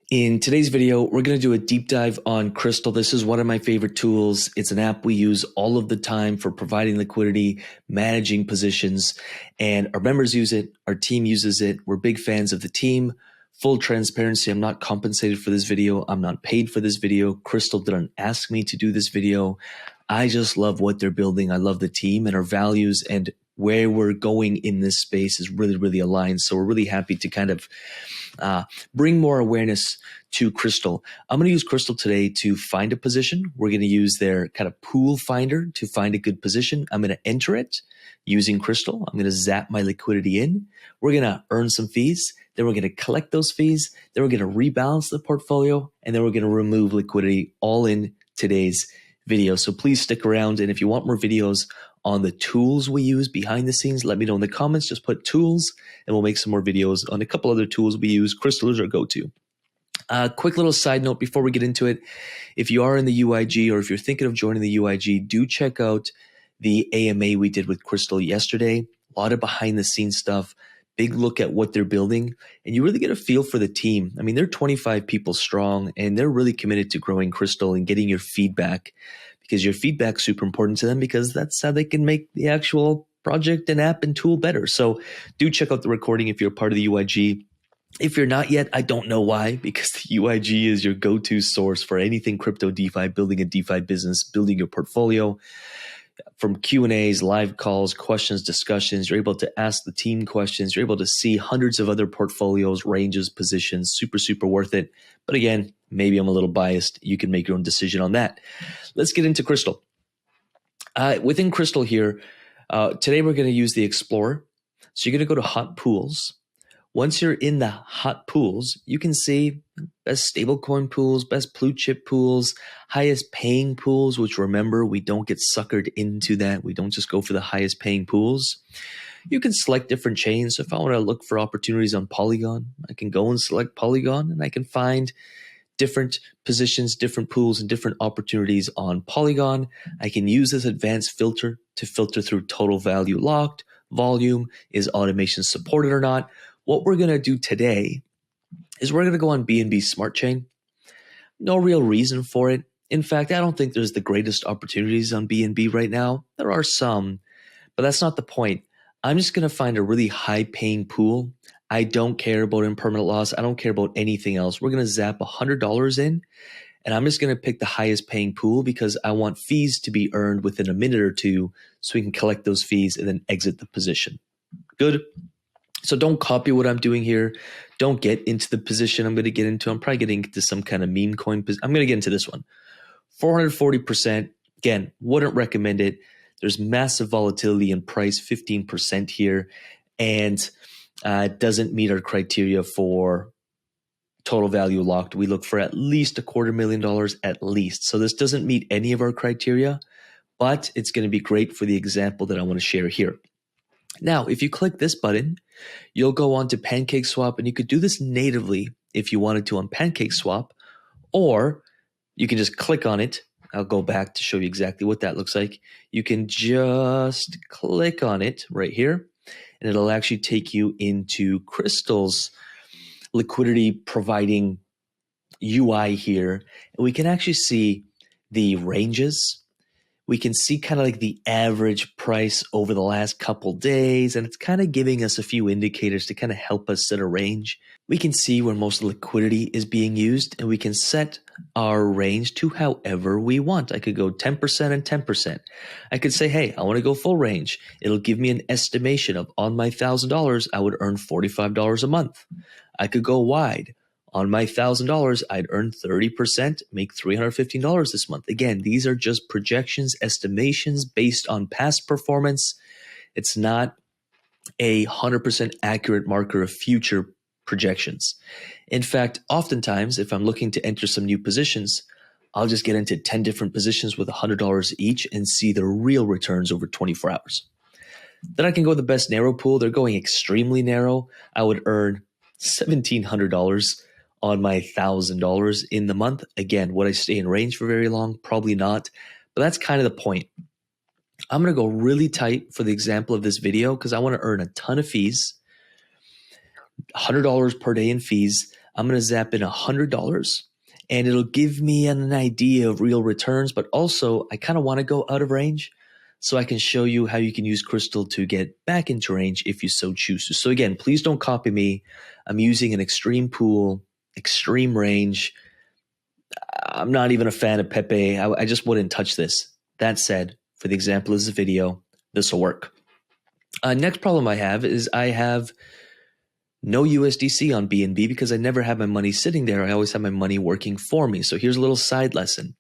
In today's video, we're going to do a deep dive on Crystal. This is one of my favorite tools. It's an app we use all of the time for providing liquidity, managing positions, and our members use it. Our team uses it. We're big fans of the team. Full transparency, I'm not compensated for this video. I'm not paid for this video. Crystal didn't ask me to do this video. I just love what they're building. I love the team and our values, and where we're going in this space is really, really aligned. So we're really happy to kind of bring more awareness to Crystal. I'm going to use Crystal today to find a position. We're going to use their kind of pool finder to find a good position. I'm going to enter it using Crystal. I'm going to zap my liquidity in. We're going to earn some fees. Then we're going to collect those fees. Then we're going to rebalance the portfolio. And then we're going to remove liquidity, all in today's video. So please stick around. And if you want more videos on the tools we use behind the scenes, let me know in the comments. Just put tools and we'll make some more videos on a couple other tools we use. Crystal is our go-to. Quick little side note before we get into it. If you are in the UIG or if you're thinking of joining the UIG, do check out the AMA we did with Crystal yesterday. A lot of behind the scenes stuff, big look at what they're building, and you really get a feel for the team. I mean, they're 25 people strong and they're really committed to growing Crystal and getting your feedback, because your feedback's super important to them, because that's how they can make the actual project and app and tool better. So do check out the recording if you're a part of the UIG. If you're not yet, I don't know why, because the UIG is your go-to source for anything crypto DeFi, building a DeFi business, building your portfolio. From Q&As, live calls, questions, discussions, you're able to ask the team questions. You're able to see hundreds of other portfolios, ranges, positions. Super, super worth it. But again, maybe I'm a little biased. You can make your own decision on that. Let's get into Crystal. Within Crystal here, today we're going to use the Explorer. So you're going to go to Hot Pools. Once you're in the hot pools, you can see best stablecoin pools, best blue chip pools, highest paying pools, which remember, we don't get suckered into that. We don't just go for the highest paying pools. You can select different chains. So if I want to look for opportunities on Polygon, I can go and select Polygon and I can find different positions, different pools, and different opportunities on Polygon. I can use this advanced filter to filter through total value locked, volume, is automation supported or not. What we're going to do today is we're going to go on BNB Smart Chain. No real reason for it. In fact, I don't think there's the greatest opportunities on BNB right now. There are some, but that's not the point. I'm just going to find a really high paying pool. I don't care about impermanent loss. I don't care about anything else. We're going to zap $100 in, and I'm just going to pick the highest paying pool because I want fees to be earned within a minute or two so we can collect those fees and then exit the position. Good. So don't copy what I'm doing here. Don't get into the position I'm going to get into. I'm probably getting into some kind of meme coin. I'm going to get into this one. 440%. Again, wouldn't recommend it. There's massive volatility in price, 15% here. And it doesn't meet our criteria for total value locked. We look for at least $250,000 at least. So this doesn't meet any of our criteria, but it's going to be great for the example that I want to share here. Now, if you click this button, you'll go on to PancakeSwap, and you could do this natively if you wanted to on PancakeSwap, or you can just click on it. I'll go back to show you exactly what that looks like. You can just click on it right here, and it'll actually take you into Crystal's liquidity providing UI here. And we can actually see the ranges. We can see kind of like the average price over the last couple days, and it's kind of giving us a few indicators to kind of help us set a range. We can see where most liquidity is being used, and we can set our range to however we want. I could go 10% and 10%. I could say, hey, I want to go full range. It'll give me an estimation of on my $1,000, I would earn $45 a month. I could go wide. On my $1,000, I'd earn 30%, make $315 this month. Again, these are just projections, estimations based on past performance. It's not a 100% accurate marker of future projections. In fact, oftentimes, if I'm looking to enter some new positions, I'll just get into 10 different positions with $100 each and see the real returns over 24 hours. Then I can go with the best narrow pool. They're going extremely narrow. I would earn $1,700 on my $1,000 in the month. Again, would I stay in range for very long? Probably not, but that's kind of the point. I'm going to go really tight for the example of this video because I want to earn a ton of fees, $100 per day in fees. I'm going to zap in $100 and it'll give me an idea of real returns, but also I kind of want to go out of range so I can show you how you can use Crystal to get back into range if you so choose to. So again, please don't copy me. I'm using an extreme pool, extreme range. I'm not even a fan of Pepe. I just wouldn't touch this. That said, for the example of this video, this will work. Next problem I have is I have no USDC on BNB because I never have my money sitting there. I always have my money working for me. So here's a little side lesson.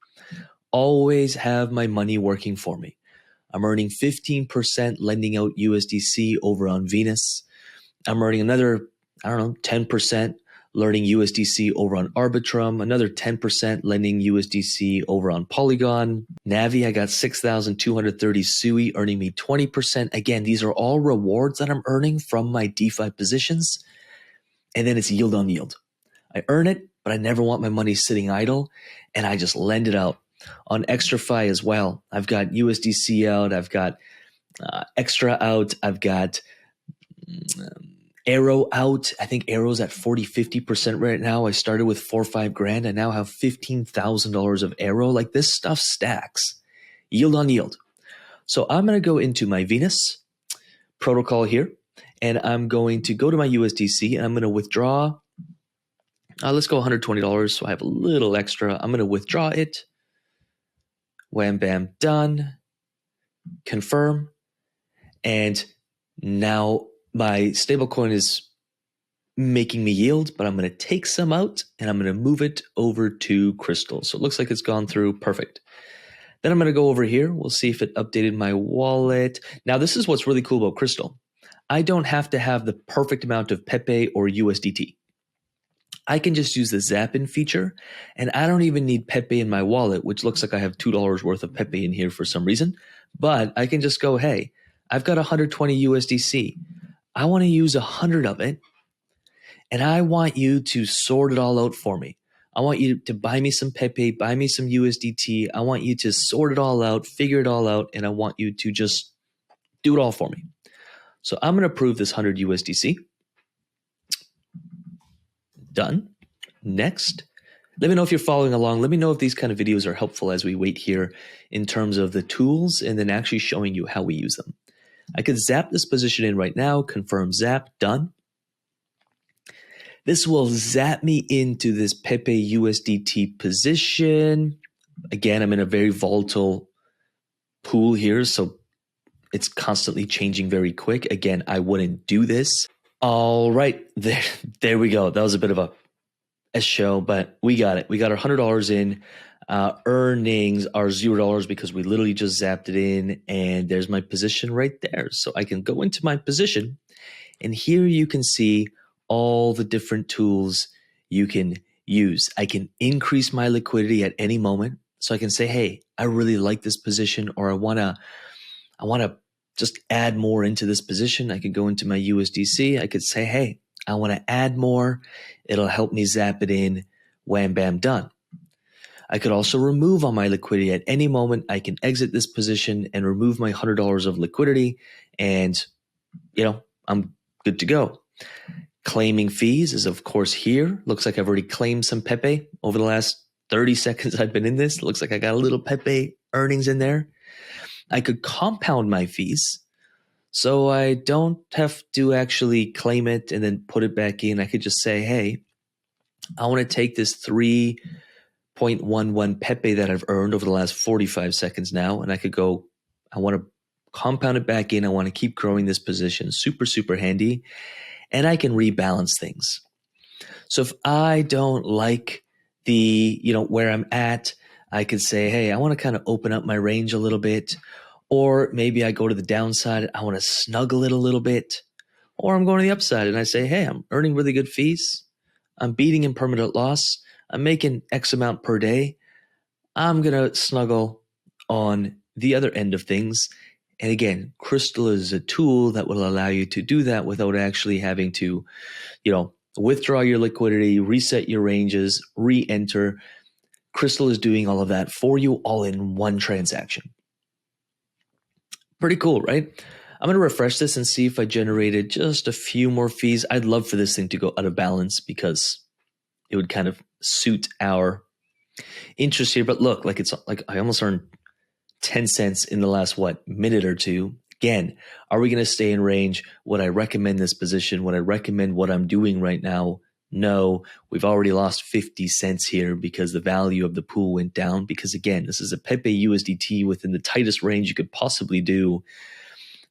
Always have my money working for me. I'm earning 15% lending out USDC over on Venus. I'm earning another, 10% learning USDC over on Arbitrum, another 10% lending USDC over on Polygon. Navi, I got 6,230 SUI, earning me 20%. Again, these are all rewards that I'm earning from my DeFi positions. And then it's yield on yield. I earn it, but I never want my money sitting idle, and I just lend it out. On XtraFi as well, I've got USDC out, I've got Extra out, I've got Arrow out. I think Arrow's at 40-50% right now. I started with 4 or 5 grand. I now have $15,000 of Arrow. Like, this stuff stacks. Yield on yield. So I'm going to go into my Venus protocol here, and I'm going to go to my USDC, and I'm going to withdraw. Let's go $120, so I have a little extra. I'm going to withdraw it. Wham, bam, done. Confirm. And now my stablecoin is making me yield, but I'm going to take some out and I'm going to move it over to Crystal. So it looks like it's gone through. Perfect. Then I'm going to go over here. We'll see if it updated my wallet. Now, this is what's really cool about Crystal. I don't have to have the perfect amount of Pepe or USDT. I can just use the Zap-in feature, and I don't even need Pepe in my wallet, which looks like I have $2 worth of Pepe in here for some reason. But I can just go, hey, I've got 120 USDC. I want to use 100 of it, and I want you to sort it all out for me. I want you to buy me some Pepe, buy me some USDT. I want you to sort it all out, figure it all out, and I want you to just do it all for me. So I'm going to approve this 100 USDC. Done. Next. Let me know if you're following along. Let me know if these kind of videos are helpful as we wait here in terms of the tools and then actually showing you how we use them. I could zap this position in right now, confirm zap, done. This will zap me into this Pepe USDT position. Again, I'm in a very volatile pool here, so it's constantly changing very quick. Again, I wouldn't do this. All right, there we go. That was a bit of a show, but we got it. We got our $100 in. Earnings are $0 because we literally just zapped it in, and there's my position right there. So I can go into my position, and here you can see all the different tools you can use. I can increase my liquidity at any moment. So I can say, hey, I really like this position, or I wanna just add more into this position. I could go into my USDC. I could say, hey, I want to add more. It'll help me zap it in. Wham, bam, done. I could also remove all my liquidity at any moment. I can exit this position and remove my $100 of liquidity, and I'm good to go. Claiming fees is, of course, here. Looks like I've already claimed some Pepe over the last 30 seconds I've been in this. Looks like I got a little Pepe earnings in there. I could compound my fees, so I don't have to actually claim it and then put it back in. I could just say, hey, I want to take this 3.11 Pepe that I've earned over the last 45 seconds now, and I could go, I want to compound it back in. I want to keep growing this position. Super, super handy. And I can rebalance things. So if I don't like the, where I'm at, I could say, hey, I want to kind of open up my range a little bit, or maybe I go to the downside. I want to snuggle it a little bit, or I'm going to the upside and I say, hey, I'm earning really good fees. I'm beating in permanent loss. I'm making X amount per day. I'm going to snuggle on the other end of things. And again, Crystal is a tool that will allow you to do that without actually having to, withdraw your liquidity, reset your ranges, re-enter. Crystal is doing all of that for you all in one transaction. Pretty cool, right? I'm going to refresh this and see if I generated just a few more fees. I'd love for this thing to go out of balance because it would kind of suit our interest here. But look, like it's like I almost earned 10 cents in the last, minute or two. Again, are we going to stay in range? Would I recommend this position? Would I recommend what I'm doing right now? No, we've already lost 50 cents here because the value of the pool went down. Because again, this is a Pepe USDT within the tightest range you could possibly do.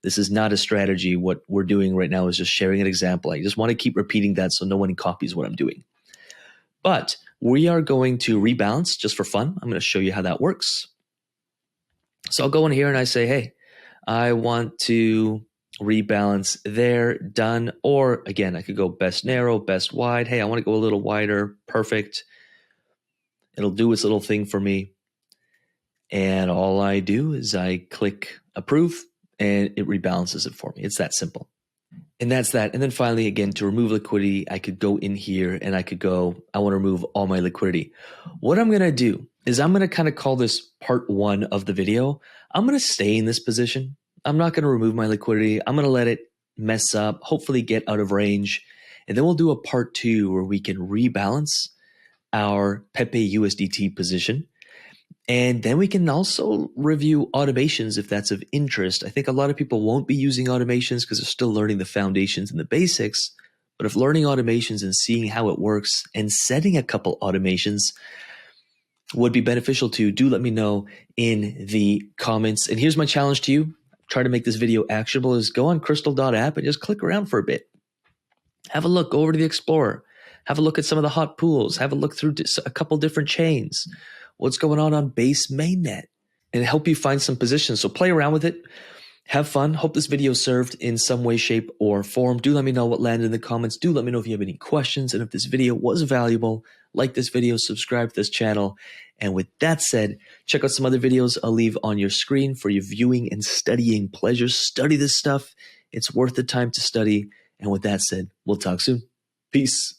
This is not a strategy. What we're doing right now is just sharing an example. I just want to keep repeating that so no one copies what I'm doing. But we are going to rebalance just for fun. I'm going to show you how that works. So I'll go in here and I say, hey, I want to rebalance there, done. Or again, I could go best narrow, best wide. Hey, I want to go a little wider. Perfect. It'll do its little thing for me. And all I do is I click approve and it rebalances it for me. It's that simple. And that's that. And then finally, again, to remove liquidity, I could go in here and I could go, I want to remove all my liquidity. What I'm going to do is I'm going to kind of call this part 1 of the video. I'm going to stay in this position. I'm not going to remove my liquidity. I'm going to let it mess up, hopefully get out of range. And then we'll do a part 2 where we can rebalance our Pepe USDT position. And then we can also review automations if that's of interest. I think a lot of people won't be using automations because they're still learning the foundations and the basics. But if learning automations and seeing how it works and setting a couple automations would be beneficial to you, do let me know in the comments. And here's my challenge to you. Try to make this video actionable is go on Crystal.app and just click around for a bit. Have a look, go over to the Explorer. Have a look at some of the hot pools. Have a look through a couple different chains. What's going on Base Mainnet, and help you find some positions. So play around with it. Have fun. Hope this video served in some way, shape, or form. Do let me know what landed in the comments. Do let me know if you have any questions. And if this video was valuable, like this video, subscribe to this channel. And with that said, check out some other videos I'll leave on your screen for your viewing and studying pleasure. Study this stuff. It's worth the time to study. And with that said, we'll talk soon. Peace.